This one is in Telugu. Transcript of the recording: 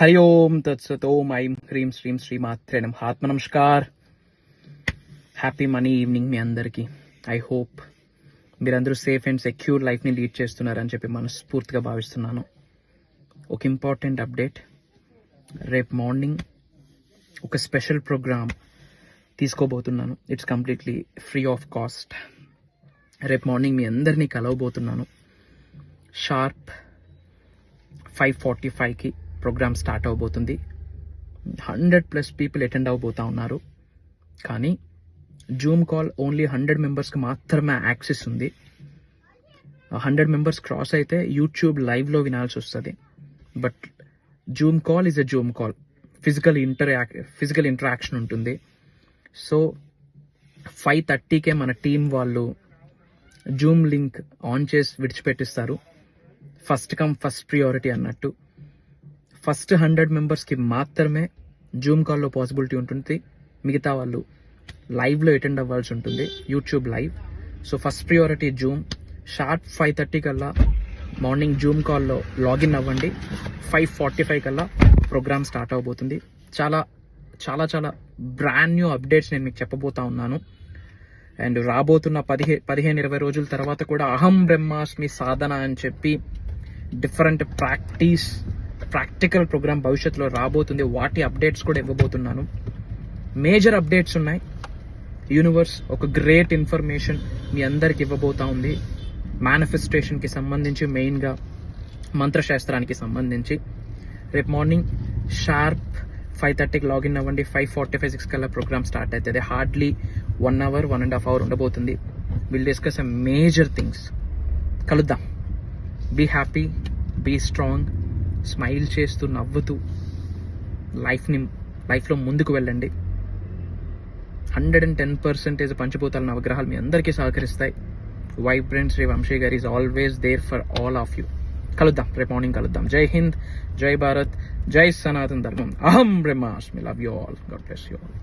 హరి ఓం తత్సత్ ఓం ఐం హ్రీం శ్రీం శ్రీమాత్రే నమః. ఆత్మ నమస్కార్. హ్యాపీ మనీ ఈవినింగ్ మీ అందరికీ. ఐ హోప్ మీరందరూ సేఫ్ అండ్ సెక్యూర్ లైఫ్ని లీడ్ చేస్తున్నారని చెప్పి మనస్ఫూర్తిగా భావిస్తున్నాను. ఒక ఇంపార్టెంట్ అప్డేట్, రేపు మార్నింగ్ ఒక స్పెషల్ ప్రోగ్రామ్ తీసుకోబోతున్నాను. It's completely free of cost. రేపు మార్నింగ్ మీ అందరినీ కలవబోతున్నాను. షార్ప్ 5:45కి ప్రోగ్రామ్ స్టార్ట్ అవబోతుంది. 100+ పీపుల్ అటెండ్ అవబోతా ఉన్నారు. కానీ జూమ్ కాల్ ఓన్లీ 100 మెంబర్స్కి మాత్రమే యాక్సెస్ ఉంది. 100 మెంబర్స్ క్రాస్ అయితే యూట్యూబ్ లైవ్లో వినాల్సి వస్తుంది. But Zoom call is a Zoom call, physical interaction ఉంటుంది. సో 5:30కే మన టీం వాళ్ళు జూమ్ లింక్ ఆన్ చేసి విడిచిపెట్టిస్తారు. ఫస్ట్ కమ్ ఫస్ట్ ప్రియారిటీ అన్నట్టు. ఫస్ట్ 100 మెంబర్స్కి మాత్రమే జూమ్ కాల్లో పాసిబిలిటీ ఉంటుంది. మిగతా వాళ్ళు లైవ్లో అటెండ్ అవ్వాల్సి ఉంటుంది, YouTube live. So first priority Zoom. Sharp 5:30 కల్లా మార్నింగ్ జూమ్ కాల్లో లాగిన్ అవ్వండి. 5:45 కల్లా ప్రోగ్రామ్ స్టార్ట్ అవబోతుంది. చాలా చాలా చాలా బ్రాండ్ న్యూ అప్డేట్స్ నేను మీకు చెప్పబోతా ఉన్నాను. అండ్ రాబోతున్న 15-20 రోజుల తర్వాత కూడా అహం బ్రహ్మాస్మి సాధన అని చెప్పి డిఫరెంట్ ప్రాక్టికల్ ప్రోగ్రామ్ భవిష్యత్తులో రాబోతుంది. వాటి అప్డేట్స్ కూడా ఇవ్వబోతున్నాను. మేజర్ అప్డేట్స్ ఉన్నాయి. యూనివర్స్ ఒక గ్రేట్ ఇన్ఫర్మేషన్ మీ అందరికి ఇవ్వబోతా ఉంది. మేనిఫెస్టేషన్కి సంబంధించి, మెయిన్గా మంత్రశాస్త్రానికి సంబంధించి. రేపు మార్నింగ్ షార్ప్ 5:30కి లాగిన్ అవ్వండి. 5:45-6 కల్లా ప్రోగ్రామ్ స్టార్ట్ అవుతుంది. హార్డ్లీ 1 hour, 1.5 hours ఉండబోతుంది. Will discuss major things. కలుద్దాం. Be happy, be strong, smile చేస్తూ నవ్వుతూ లైఫ్లో ముందుకు వెళ్ళండి. 110% పంచభూతాల నవగ్రహాలు మీ అందరికీ సహకరిస్తాయి. వైబ్రెంట్ శ్రీ వంశీ గారు is always there for all of you. కలుద్దాం, రేపు మార్నింగ్ కలుద్దాం. జై హింద్, జై భారత్, జై సనాతన ధర్మం. అహం బ్రహ్మాస్మి. Love you all. God bless you all.